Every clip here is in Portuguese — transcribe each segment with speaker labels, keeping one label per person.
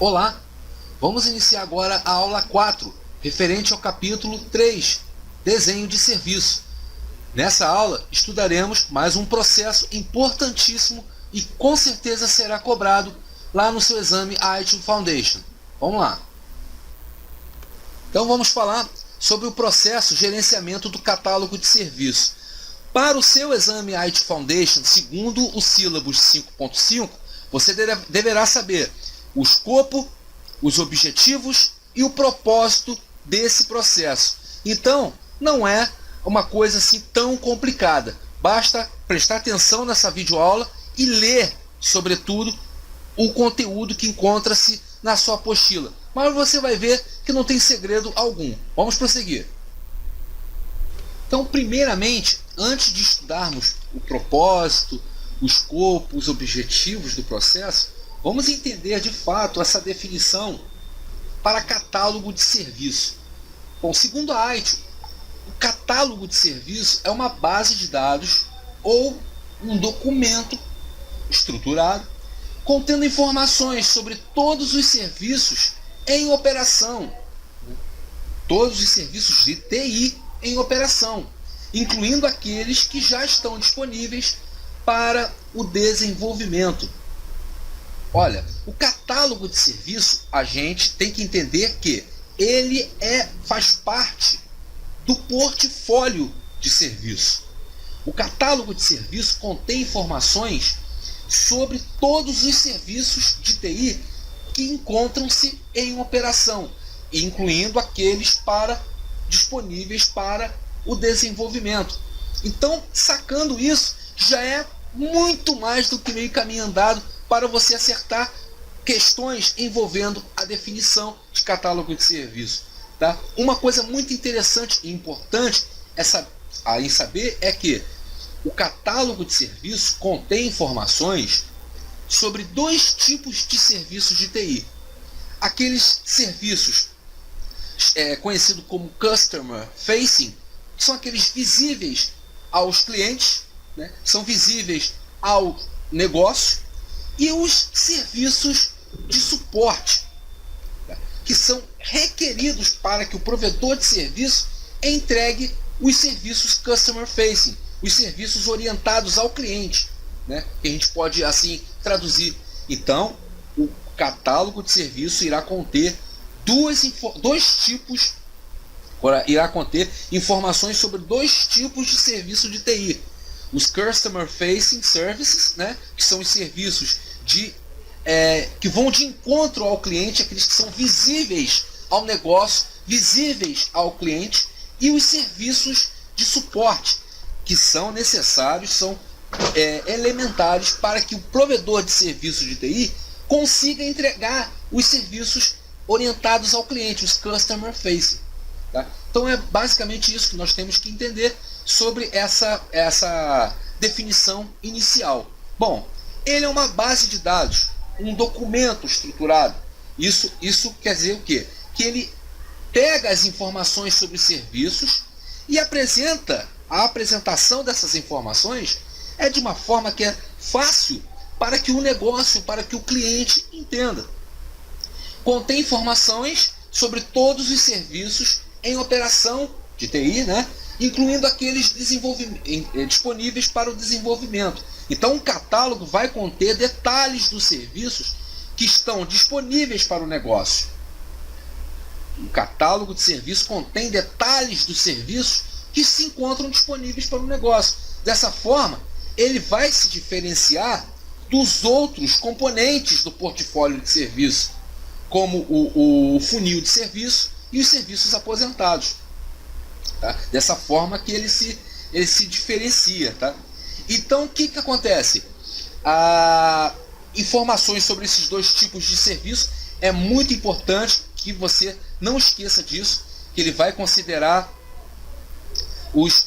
Speaker 1: Olá, vamos iniciar agora a aula 4, referente ao capítulo 3, Desenho de Serviço. Nessa aula, estudaremos mais um processo importantíssimo e com certeza será cobrado lá no seu exame IT Foundation. Vamos lá. Então vamos falar sobre o processo gerenciamento do catálogo de serviço. Para o seu exame IT Foundation, segundo o sílabus 5.5, você deverá saber o escopo, os objetivos e o propósito desse processo. Então, não é uma coisa assim tão complicada. Basta prestar atenção nessa videoaula e ler, sobretudo, o conteúdo que encontra-se na sua apostila. Mas você vai ver que não tem segredo algum. Vamos prosseguir. Então, primeiramente, antes de estudarmos o propósito, o escopo, os objetivos do processo, vamos entender de fato essa definição para catálogo de serviço. Bom, segundo a ITIL, o catálogo de serviço é uma base de dados ou um documento estruturado contendo informações sobre todos os serviços em operação, todos os serviços de TI em operação, incluindo aqueles que já estão disponíveis para o desenvolvimento. Olha, o catálogo de serviço, a gente tem que entender que ele faz parte do portfólio de serviço. O catálogo de serviço contém informações sobre todos os serviços de TI que encontram-se em operação, incluindo aqueles disponíveis para o desenvolvimento. Então, sacando isso, já é muito mais do que meio caminho andado para você acertar questões envolvendo a definição de catálogo de serviço. Tá? Uma coisa muito interessante e importante em saber é que o catálogo de serviço contém informações sobre dois tipos de serviços de TI. Aqueles serviços conhecidos como Customer Facing, que são aqueles visíveis aos clientes, né? São visíveis ao negócio, e os serviços de suporte, tá? Que são requeridos para que o provedor de serviço entregue os serviços Customer Facing, os serviços orientados ao cliente, né? Que a gente pode assim traduzir. Então, o catálogo de serviço irá conter irá conter informações sobre dois tipos de serviço de TI. Os Customer Facing Services, né, que são os serviços que vão de encontro ao cliente, aqueles que são visíveis ao negócio, visíveis ao cliente, e os serviços de suporte, que são necessários, são elementares para que o provedor de serviços de TI consiga entregar os serviços orientados ao cliente, os Customer Facing. Tá? Então é basicamente isso que nós temos que entender sobre essa definição inicial. Bom, ele é uma base de dados, um documento estruturado. Isso quer dizer o quê? Que ele pega as informações sobre os serviços e a apresentação dessas informações é de uma forma que é fácil para que o negócio, para que o cliente entenda. Contém informações sobre todos os serviços em operação de TI, né? Incluindo aqueles disponíveis para o desenvolvimento. Então, o catálogo vai conter detalhes dos serviços que estão disponíveis para o negócio. O catálogo de serviços contém detalhes dos serviços que se encontram disponíveis para o negócio. Dessa forma, ele vai se diferenciar dos outros componentes do portfólio de serviço, como o funil de serviço e os serviços aposentados. Tá? Dessa forma que ele se diferencia. Tá? Então, o que acontece? Informações sobre esses dois tipos de serviço é muito importante que você não esqueça disso, que ele vai considerar os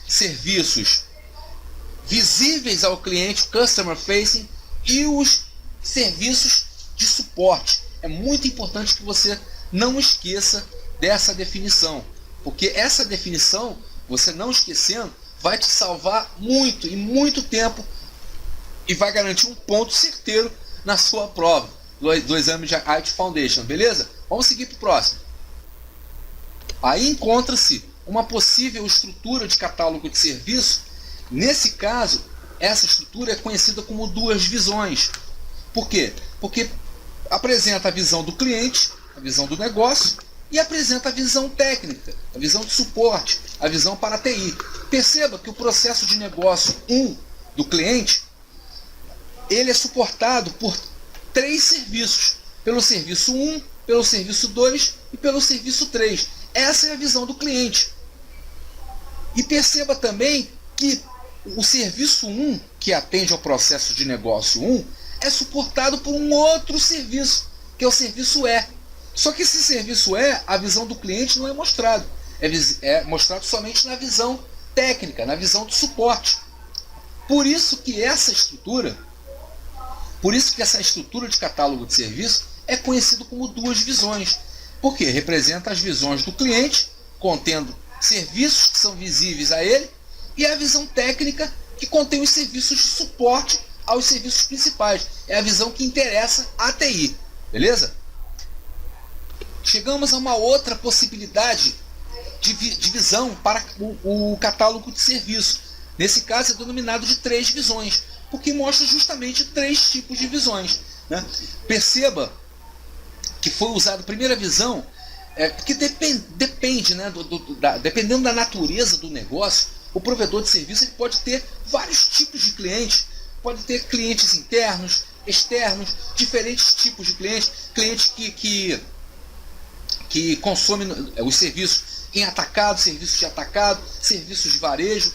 Speaker 1: serviços visíveis ao cliente, Customer Facing, e os serviços de suporte. É muito importante que você não esqueça dessa definição, porque essa definição, você não esquecendo, vai te salvar muito e muito tempo e vai garantir um ponto certeiro na sua prova. do exame de IT Foundation, beleza? Vamos seguir para o próximo. Aí encontra-se uma possível estrutura de catálogo de serviço. Nesse caso, essa estrutura é conhecida como duas visões. Por quê? Porque apresenta a visão do cliente, a visão do negócio, e apresenta a visão técnica, a visão de suporte, a visão para a TI. Perceba que o processo de negócio 1 do cliente, ele é suportado por 3 serviços. Pelo serviço 1, pelo serviço 2 e pelo serviço 3. Essa é a visão do cliente. E perceba também que o serviço 1, que atende ao processo de negócio 1, é suportado por um outro serviço, que é o serviço E. Só que esse serviço E, a visão do cliente não é mostrado. É mostrado somente na visão técnica, na visão do suporte. Por isso que essa estrutura de catálogo de serviço é conhecido como duas visões. Porque representa as visões do cliente, contendo serviços que são visíveis a ele, e a visão técnica, que contém os serviços de suporte aos serviços principais. É a visão que interessa à TI. Beleza? Chegamos a uma outra possibilidade de visão para o catálogo de serviço. Nesse caso é denominado de 3 visões, porque mostra justamente 3 tipos de visões, né? Perceba que foi usada a primeira visão, porque depende, né, dependendo da natureza do negócio, o provedor de serviço ele pode ter vários tipos de clientes. Pode ter clientes internos, externos, diferentes tipos de clientes. Clientes que consomem os serviços em atacado, serviços de atacado, serviços de varejo,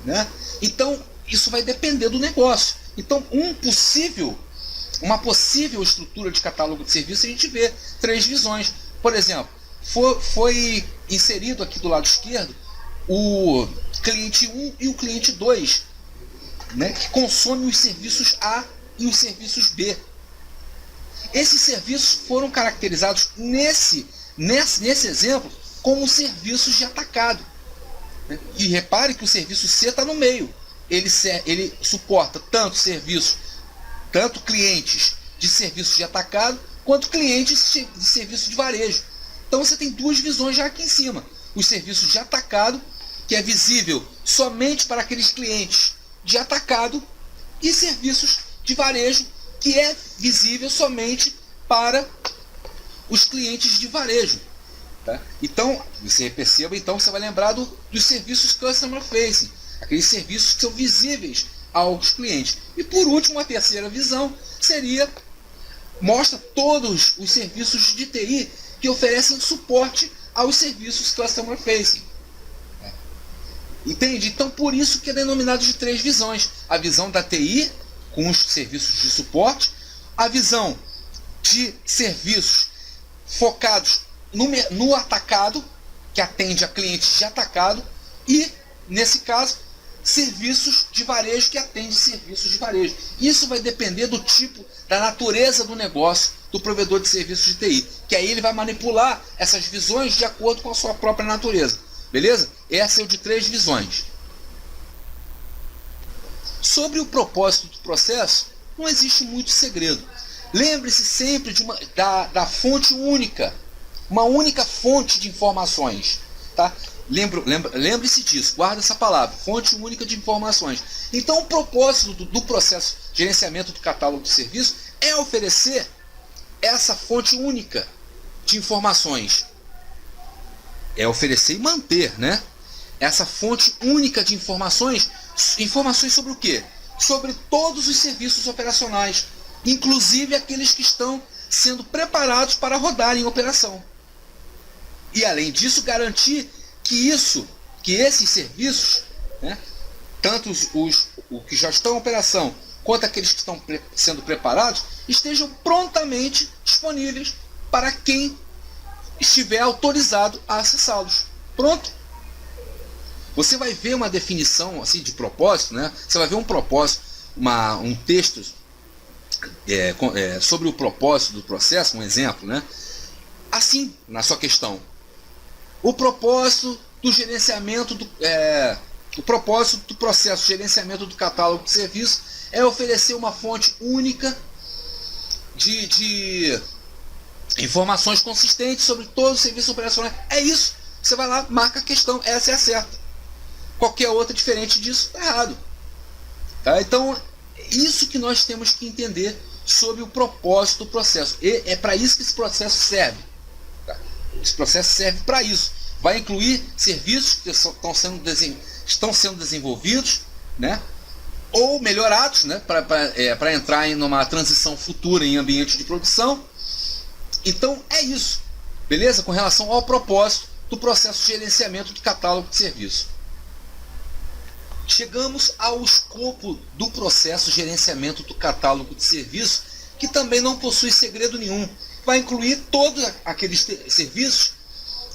Speaker 1: né? Então, isso vai depender do negócio. Então, uma possível estrutura de catálogo de serviço, a gente vê 3 visões. Por exemplo, foi inserido aqui do lado esquerdo o cliente 1 e o cliente 2, né, que consomem os serviços A e os serviços B. Esses serviços foram caracterizados nesse exemplo como serviços de atacado, né? E repare que o serviço C está no meio. Ele suporta tanto clientes de serviços de atacado quanto clientes de serviço de varejo. Então você tem 2 visões já aqui em cima. Os serviços de atacado, que é visível somente para aqueles clientes de atacado, e serviços de varejo, que é visível somente para os clientes de varejo. Tá? Então, você perceba, então você vai lembrar dos serviços Customer Facing, aqueles serviços que são visíveis aos clientes. E por último, a terceira visão mostra todos os serviços de TI que oferecem suporte aos serviços Customer Facing. Entende? Então por isso que é denominado de 3 visões. A visão da TI, com os serviços de suporte, a visão de serviços focados no atacado, que atende a clientes de atacado, e, nesse caso, serviços de varejo que atendem serviços de varejo. Isso vai depender do tipo, da natureza do negócio do provedor de serviços de TI, que aí ele vai manipular essas visões de acordo com a sua própria natureza. Beleza? Essa é o de 3 visões. Sobre o propósito do processo, não existe muito segredo. Lembre-se sempre da fonte única, uma única fonte de informações. Tá? Lembre-se disso, guarda essa palavra, fonte única de informações. Então o propósito do processo de gerenciamento do catálogo de serviço é oferecer essa fonte única de informações. É oferecer e manter, né, essa fonte única de informações sobre o quê? Sobre todos os serviços operacionais, inclusive aqueles que estão sendo preparados para rodar em operação. E além disso, garantir que esses serviços, né, tanto os que já estão em operação quanto aqueles que estão sendo preparados, estejam prontamente disponíveis para quem estiver autorizado a acessá-los. Pronto. Você vai ver uma definição assim de propósito, né? Você vai ver um propósito, um texto sobre o propósito do processo, um exemplo, né? Assim, na sua questão, o propósito do gerenciamento o propósito do processo de gerenciamento do catálogo de serviços é oferecer uma fonte única de informações consistentes sobre todo o serviço operacional. É isso. Você vai lá, marca a questão, essa é a certa. Qualquer outra diferente disso está errado. Tá? Então, isso que nós temos que entender sobre o propósito do processo. E é para isso que esse processo serve. Tá? Esse processo serve para isso. Vai incluir serviços que estão sendo desenvolvidos, né? Ou melhorados, né? Para entrar em uma transição futura em ambiente de produção. Então é isso, beleza? Com relação ao propósito do processo de gerenciamento do catálogo de serviço. Chegamos ao escopo do processo de gerenciamento do catálogo de serviço, que também não possui segredo nenhum. Vai incluir todos aqueles serviços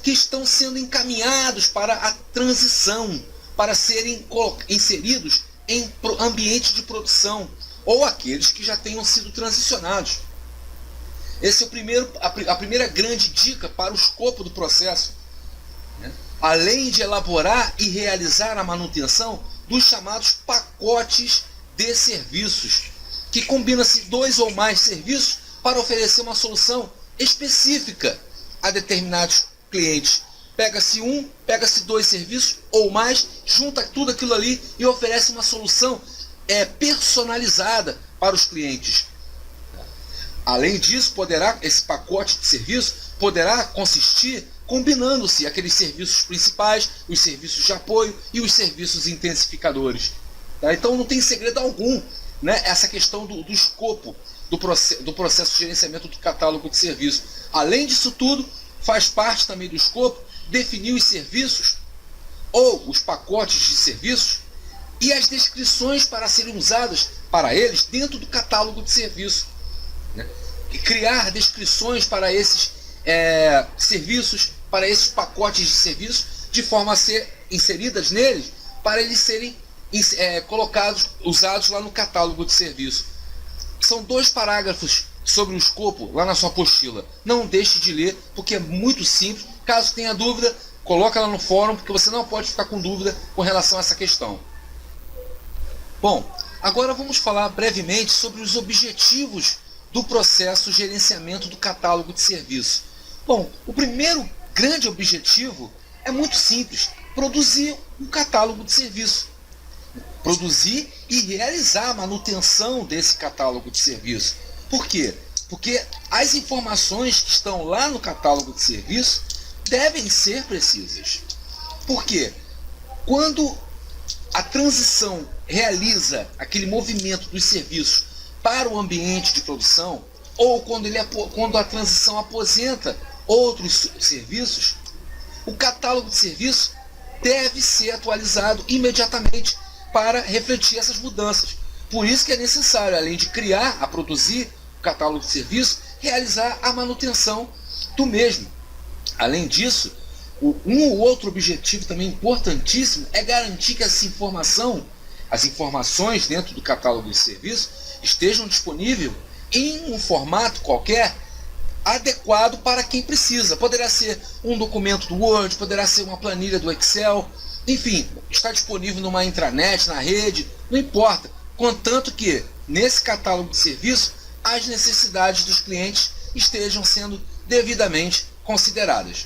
Speaker 1: que estão sendo encaminhados para a transição, para serem inseridos em ambiente de produção, ou aqueles que já tenham sido transicionados. Esse é a primeira grande dica para o escopo do processo. Né? Além de elaborar e realizar a manutenção dos chamados pacotes de serviços, que combina-se 2 ou mais serviços para oferecer uma solução específica a determinados clientes. Pega-se 2 serviços ou mais, junta tudo aquilo ali e oferece uma solução personalizada para os clientes. Além disso, esse pacote de serviço poderá consistir combinando-se aqueles serviços principais, os serviços de apoio e os serviços intensificadores. Tá? Então não tem segredo algum, né? Essa questão do escopo do processo de gerenciamento do catálogo de serviço. Além disso tudo, faz parte também do escopo definir os serviços ou os pacotes de serviços e as descrições para serem usadas para eles dentro do catálogo de serviço. Né? E criar descrições para esses serviços, para esses pacotes de serviços, de forma a ser inseridas neles, para eles serem usados lá no catálogo de serviço. São 2 parágrafos sobre o escopo lá na sua apostila. Não deixe de ler, porque é muito simples. Caso tenha dúvida, coloca lá no fórum, porque você não pode ficar com dúvida com relação a essa questão. Bom, agora vamos falar brevemente sobre os objetivos do processo de gerenciamento do catálogo de serviço. Bom, o primeiro grande objetivo é muito simples: produzir um catálogo de serviço. Produzir e realizar a manutenção desse catálogo de serviço. Por quê? Porque as informações que estão lá no catálogo de serviço devem ser precisas. Por quê? Quando a transição realiza aquele movimento dos serviços para o ambiente de produção, ou quando a transição aposenta outros serviços, o catálogo de serviço deve ser atualizado imediatamente para refletir essas mudanças. Por isso que é necessário, além de produzir o catálogo de serviço, realizar a manutenção do mesmo. Além disso, um ou outro objetivo também importantíssimo é garantir que as informações dentro do catálogo de serviço estejam disponíveis em um formato qualquer adequado para quem precisa. Poderá ser um documento do Word, poderá ser uma planilha do Excel, enfim, está disponível numa intranet, na rede, não importa, contanto que nesse catálogo de serviço as necessidades dos clientes estejam sendo devidamente consideradas.